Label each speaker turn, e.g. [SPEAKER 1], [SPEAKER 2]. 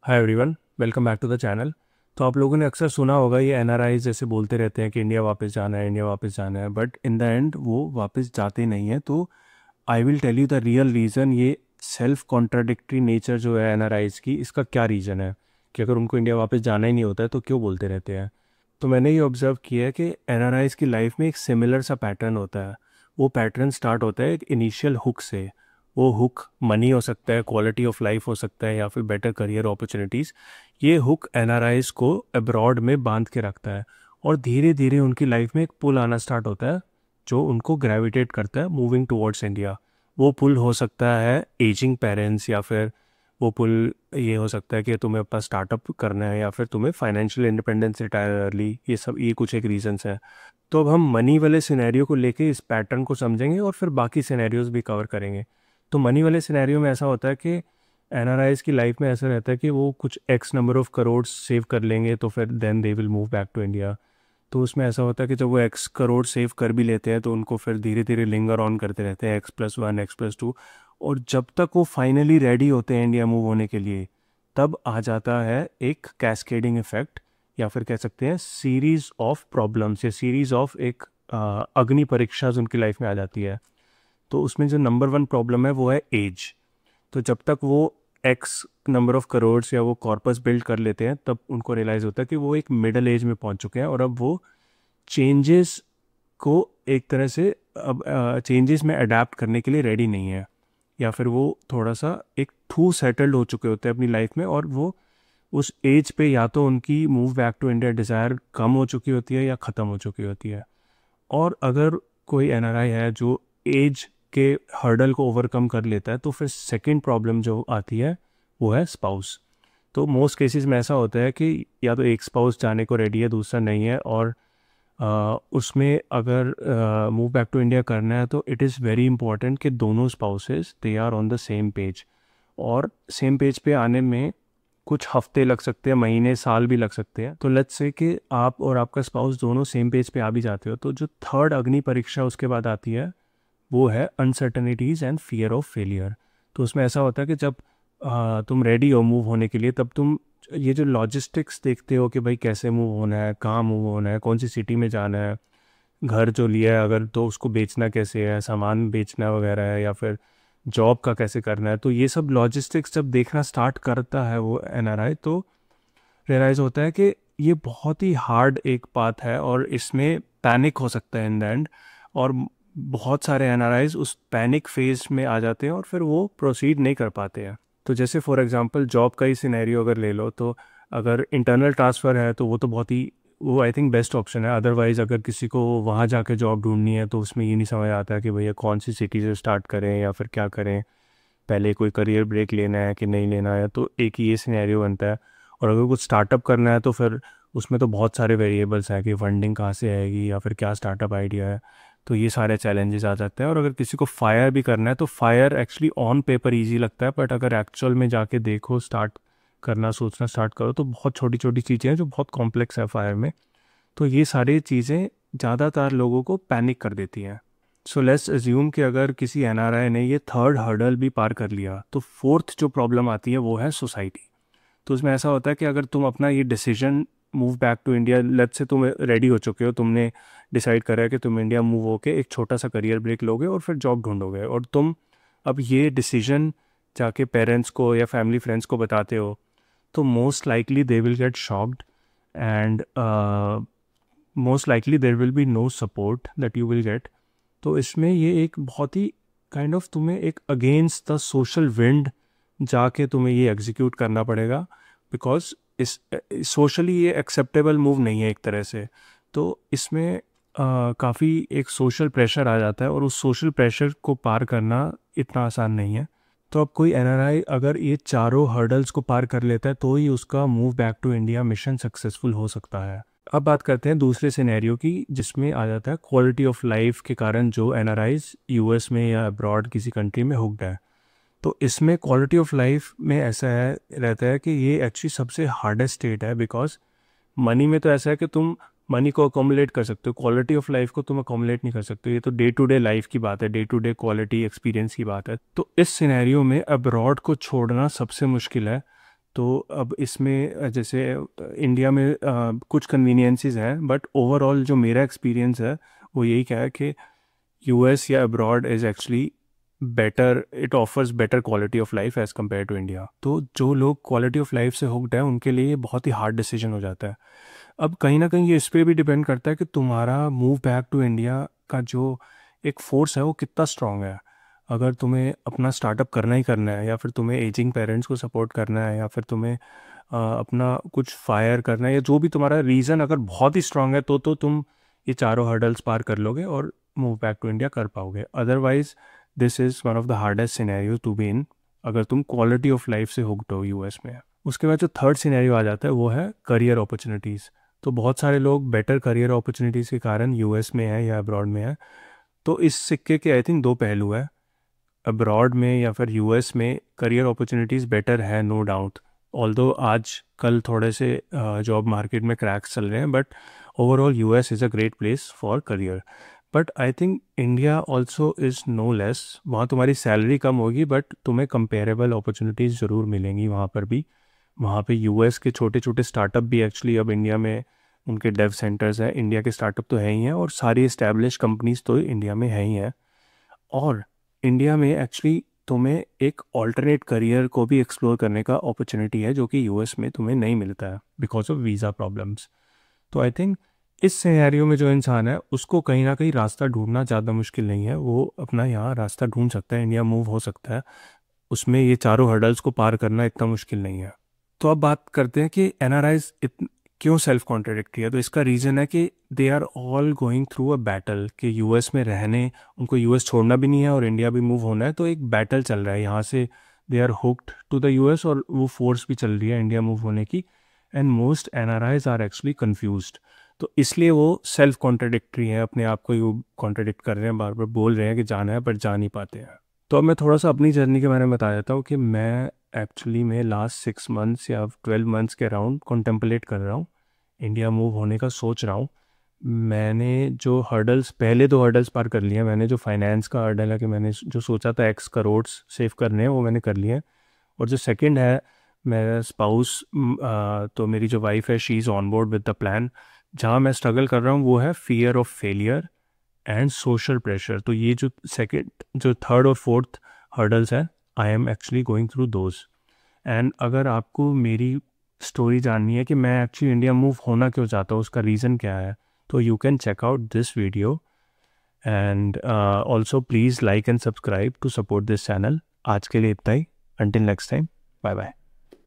[SPEAKER 1] Hi everyone, welcome back to the channel. तो आप लोगों ने अक्सर सुना होगा ये एनआरआई जैसे बोलते रहते हैं कि इंडिया वापस जाना है, इंडिया वापस जाना है, बट इन द एंड वो वापस जाते नहीं हैं। तो I will tell you the real reason, ये सेल्फ कॉन्ट्राडिक्टरी नेचर जो है एनआरआईज की, इसका क्या रीज़न है कि अगर उनको इंडिया वापस जाना ही नहीं होता है तो क्यों बोलते रहते हैं। तो मैंने ये ऑब्ज़र्व किया है कि एनआरआईज की लाइफ में एक सिमिलर सा पैटर्न होता है। वो पैटर्न स्टार्ट होता है एक इनिशियल हुक से। वो हुक मनी हो सकता है, क्वालिटी ऑफ लाइफ हो सकता है, या फिर बेटर करियर अपॉर्चुनिटीज़। ये हुक एनआरआईज को अब्रॉड में बांध के रखता है और धीरे धीरे उनकी लाइफ में एक पुल आना स्टार्ट होता है जो उनको ग्रेविटेट करता है मूविंग टुवर्ड्स इंडिया। वो पुल हो सकता है एजिंग पेरेंट्स, या फिर वो पुल ये हो सकता है कि तुम्हें अपना स्टार्टअप करना है, या फिर तुम्हें फाइनेंशियल इंडिपेंडेंस, रिटायर अर्ली, ये कुछ एक रीजंस हैं। तो अब हम मनी वाले सिनेरियो को लेके इस पैटर्न को समझेंगे और फिर बाकी सिनेरियोज भी कवर करेंगे। तो मनी वाले सिनेरियो में ऐसा होता है कि एनआरआईज की लाइफ में ऐसा रहता है कि वो कुछ X number of crore save कर लेंगे तो फिर then they will move back to India. तो उसमें ऐसा होता है कि जब वो एक्स करोड़ सेव कर भी लेते हैं तो उनको फिर धीरे धीरे लिंगर ऑन करते रहते हैं, X+1 X+2, और जब तक वो फाइनली रेडी होते हैं इंडिया मूव होने के लिए, तब आ जाता है एक कैस्केडिंग इफेक्ट, या फिर कह सकते हैं सीरीज ऑफ प्रॉब्लम्स, या सीरीज ऑफ एक अग्नि परीक्षा उनकी लाइफ में आ जाती है। तो उसमें जो नंबर वन प्रॉब्लम है वो है एज। तो जब तक वो एक्स नंबर ऑफ करोड्स या वो कॉर्पस बिल्ड कर लेते हैं तब उनको रियलाइज़ होता है कि वो एक मिडल एज में पहुंच चुके हैं और अब वो चेंजेस को एक तरह से अब चेंजेस में अडेप्ट करने के लिए रेडी नहीं है, या फिर वो थोड़ा सा एक टू सेटल्ड हो चुके होते हैं अपनी लाइफ में, और वो उस एज पे या तो उनकी move back to India desire कम हो चुकी होती है या ख़त्म हो चुकी होती है। और अगर कोई एनआरआई है जो एज के हर्डल को ओवरकम कर लेता है तो फिर सेकंड प्रॉब्लम जो आती है वो है स्पाउस। तो मोस्ट केसेस में ऐसा होता है कि या तो एक स्पाउस जाने को रेडी है, दूसरा नहीं है, और उसमें अगर मूव बैक टू इंडिया करना है तो इट इज़ वेरी इंपॉर्टेंट कि दोनों spouses they are on the same page. और सेम पेज पे आने में कुछ हफ्ते लग सकते हैं, महीने, साल भी लग सकते हैं। तो लेट्स से कि आप और आपका स्पाउस दोनों सेम पेज पे आ भी जाते हो, तो जो थर्ड अग्नि परीक्षा उसके बाद आती है वो है uncertainties and fear of failure. तो उसमें ऐसा होता है कि जब तुम रेडी हो मूव होने के लिए, तब तुम ये जो लॉजिस्टिक्स देखते हो कि भाई कैसे मूव होना है, कहाँ मूव होना है, कौन सी सिटी में जाना है, घर जो लिया है अगर तो उसको बेचना कैसे है, सामान बेचना वगैरह है, या फिर जॉब का कैसे करना है, तो ये सब लॉजिस्टिक्स जब देखना स्टार्ट करता है वो एनआरआई, तो रियलाइज़ होता है कि ये बहुत ही हार्ड एक पाथ है और इसमें पैनिक हो सकता है इन द एंड। और बहुत सारे एनआरआईज उस पैनिक फेज में आ जाते हैं और फिर वो प्रोसीड नहीं कर पाते हैं। तो जैसे फॉर एग्जांपल जॉब का ही सिनेरियो अगर ले लो, तो अगर इंटरनल ट्रांसफ़र है तो वो तो बहुत ही, वो आई थिंक बेस्ट ऑप्शन है। अदरवाइज़ अगर किसी को वहाँ जाके जॉब ढूंढनी है तो उसमें ये नहीं समझ आता है कि भैया कौन सी सिटी से स्टार्ट करें या फिर क्या करें, पहले कोई करियर ब्रेक लेना है कि नहीं लेना है, तो एक ही ये सिनेरियो बनता है। और अगर कुछ स्टार्टअप करना है तो फिर उसमें तो बहुत सारे वेरिएबल्स हैं कि फंडिंग कहाँ से आएगी या फिर क्या स्टार्टअप आइडिया है। तो ये सारे चैलेंजेस आ जाते हैं। और अगर किसी को फायर भी करना है तो fire actually on paper easy लगता है, बट अगर एक्चुअल में जाके देखो, स्टार्ट करना, सोचना स्टार्ट करो, तो बहुत छोटी छोटी चीज़ें हैं जो बहुत कॉम्प्लेक्स है फायर में। तो ये सारी चीज़ें ज़्यादातर लोगों को पैनिक कर देती हैं। सो लेट्स अज्यूम कि अगर किसी एनआरआई ने ये थर्ड हर्डल भी पार कर लिया, तो फोर्थ जो प्रॉब्लम आती है वो है सोसाइटी। तो उसमें ऐसा होता है कि अगर तुम अपना ये decision move back to India, let's say तुम रेडी हो चुके हो, तुमने डिसाइड करा है कि तुम इंडिया मूव होके एक छोटा सा करियर ब्रेक लोगे और फिर जॉब ढूंढोगे, और तुम अब ये डिसीजन जाके पेरेंट्स को या फैमिली फ्रेंड्स को बताते हो, तो most likely they will get shocked, and most likely there will be no support that you will get. तो इसमें ये एक बहुत ही काइंड ऑफ तुम्हें एक अगेंस्ट द सोशल विंड जाके तुम्हें ये एग्जीक्यूट करना पड़ेगा, बिकॉज इस सोशली ये एक्सेप्टेबल मूव नहीं है एक तरह से। तो इसमें काफ़ी एक सोशल प्रेशर आ जाता है और उस सोशल प्रेशर को पार करना इतना आसान नहीं है। तो अब कोई एनआरआई अगर ये चारों हर्डल्स को पार कर लेता है तो ही उसका move back to India mission successful हो सकता है। अब बात करते हैं दूसरे सिनेरियो की, जिसमें आ जाता है क्वालिटी ऑफ लाइफ के कारण जो एनआरआईज यूएस में या अब्रॉड किसी कंट्री में हुक्ड है। तो इसमें क्वालिटी ऑफ लाइफ में ऐसा है रहता है कि ये एक्चुअली सबसे हार्डेस्ट स्टेट है, बिकॉज मनी में तो ऐसा है कि तुम मनी को अकोमोलेट कर सकते हो, क्वालिटी ऑफ लाइफ को तुम अकोमोलेट नहीं कर सकते। ये तो डे टू डे लाइफ की बात है, day to day quality experience की बात है। तो इस सिनेरियो में अब्रॉड को छोड़ना सबसे मुश्किल है। तो अब इसमें जैसे इंडिया में कुछ कन्वीनियंसेस हैं, बट ओवरऑल जो मेरा एक्सपीरियंस है वो यही क्या है कि यूएस या abroad is actually better, it offers better quality of life as compare to India. तो जो लोग क्वालिटी ऑफ लाइफ से हुक्ड है उनके लिए ये बहुत ही हार्ड डिसीजन हो जाता है। अब कहीं ना कहीं ये इस पर भी डिपेंड करता है कि तुम्हारा मूव बैक टू इंडिया का जो एक फोर्स है वो कितना स्ट्रांग है। अगर तुम्हें अपना स्टार्टअप करना ही करना है, या फिर तुम्हें एजिंग पेरेंट्स को सपोर्ट करना है, या फिर तुम्हें अपना कुछ फायर करना है, या जो भी तुम्हारा रीज़न अगर बहुत ही स्ट्रांग है, तो तुम ये चारों हर्डल्स पार कर लोगे और मूव बैक टू इंडिया कर पाओगे। Otherwise this is one of the hardest scenario to be in, अगर तुम क्वालिटी ऑफ लाइफ से हुक्ड हो यूएस में। उसके बाद जो थर्ड सिनेरियो आ जाता है वो है करियर अपॉर्चुनिटीज़। तो बहुत सारे लोग बेटर करियर अपॉर्चुनिटीज़ के कारण यूएस में है या अब्रॉड में है। तो इस सिक्के के आई थिंक दो पहलू है। अब्रॉड में या फिर यूएस में करियर अपॉर्चुनिटीज़ बेटर है, नो डाउट, ऑल्दो आज कल थोड़े से जॉब मार्केट में क्रैक्स चल रहे हैं, but overall US is a great place for career. But I think India also is no less. वहाँ तुम्हारी सैलरी कम होगी बट तुम्हें कंपेरेबल अपॉर्चुनिटीज़ ज़रूर मिलेंगी वहाँ पर भी। वहाँ पे यूएस के छोटे छोटे स्टार्टअप भी एक्चुअली अब इंडिया में उनके डेव सेंटर्स हैं। इंडिया के स्टार्टअप तो है ही हैं और सारी इस्टेब्लिश कंपनीज तो इंडिया में है ही हैं। और इंडिया में एक्चुअली तुम्हें एक ऑल्टरनेट करियर को भी एक्सप्लोर करने का अपॉर्चुनिटी है जो कि यूएस में तुम्हें नहीं मिलता है बिकॉज ऑफ वीज़ा प्रॉब्लम्स। तो आई थिंक इस सिनेरियो में जो इंसान है उसको कहीं ना कहीं रास्ता ढूंढना ज़्यादा मुश्किल नहीं है, वो अपना यहाँ रास्ता ढूंढ सकता है, इंडिया मूव हो सकता है। उसमें ये चारों हर्डल्स को पार करना इतना मुश्किल नहीं है। तो अब बात करते हैं कि एनआरआईज क्यों सेल्फ कॉन्ट्राडिक्टरी है। तो इसका रीज़न है कि they are all going through a battle कि यूएस में रहने, उनको यूएस छोड़ना भी नहीं है और इंडिया भी मूव होना है। तो एक बैटल चल रहा है यहाँ से, they are hooked to the US और वो फोर्स भी चल रही है इंडिया मूव होने की। And most NRIs are actually confused. तो इसलिए वो सेल्फ कॉन्ट्राडिक्टरी है, अपने आप को ही कॉन्ट्राडिक्ट कर रहे हैं, बार बार बोल रहे हैं कि जाना है पर जा नहीं पाते हैं। तो अब मैं थोड़ा सा अपनी जर्नी के बारे में बता देता हूँ कि मैं एक्चुअली में लास्ट 6 मंथ्स या 12 मंथ्स के अराउंड कॉन्टेम्पलेट कर रहा हूँ, इंडिया मूव होने का सोच रहा हूँ। मैंने जो हर्डल्स, पहले 2 हर्डल्स पार कर लिए हैं। मैंने जो फाइनेंस का हर्डल है कि मैंने जो सोचा था X करोड़ सेव करने हैं वो मैंने कर लिए हैं। और जो सेकंड है, मेरा स्पाउस, तो मेरी जो वाइफ है, she is on board with the plan. जहाँ मैं स्ट्रगल कर रहा हूँ वो है fear of failure and social pressure. तो ये जो सेकंड, जो थर्ड और फोर्थ हर्डल्स हैं, I am actually going through those. And अगर आपको मेरी स्टोरी जाननी है कि मैं एक्चुअली इंडिया मूव होना क्यों चाहता हूँ, उसका रीज़न क्या है, तो you can check out this video and also please like and subscribe to support this channel. आज के लिए इतना ही, until next time, bye bye.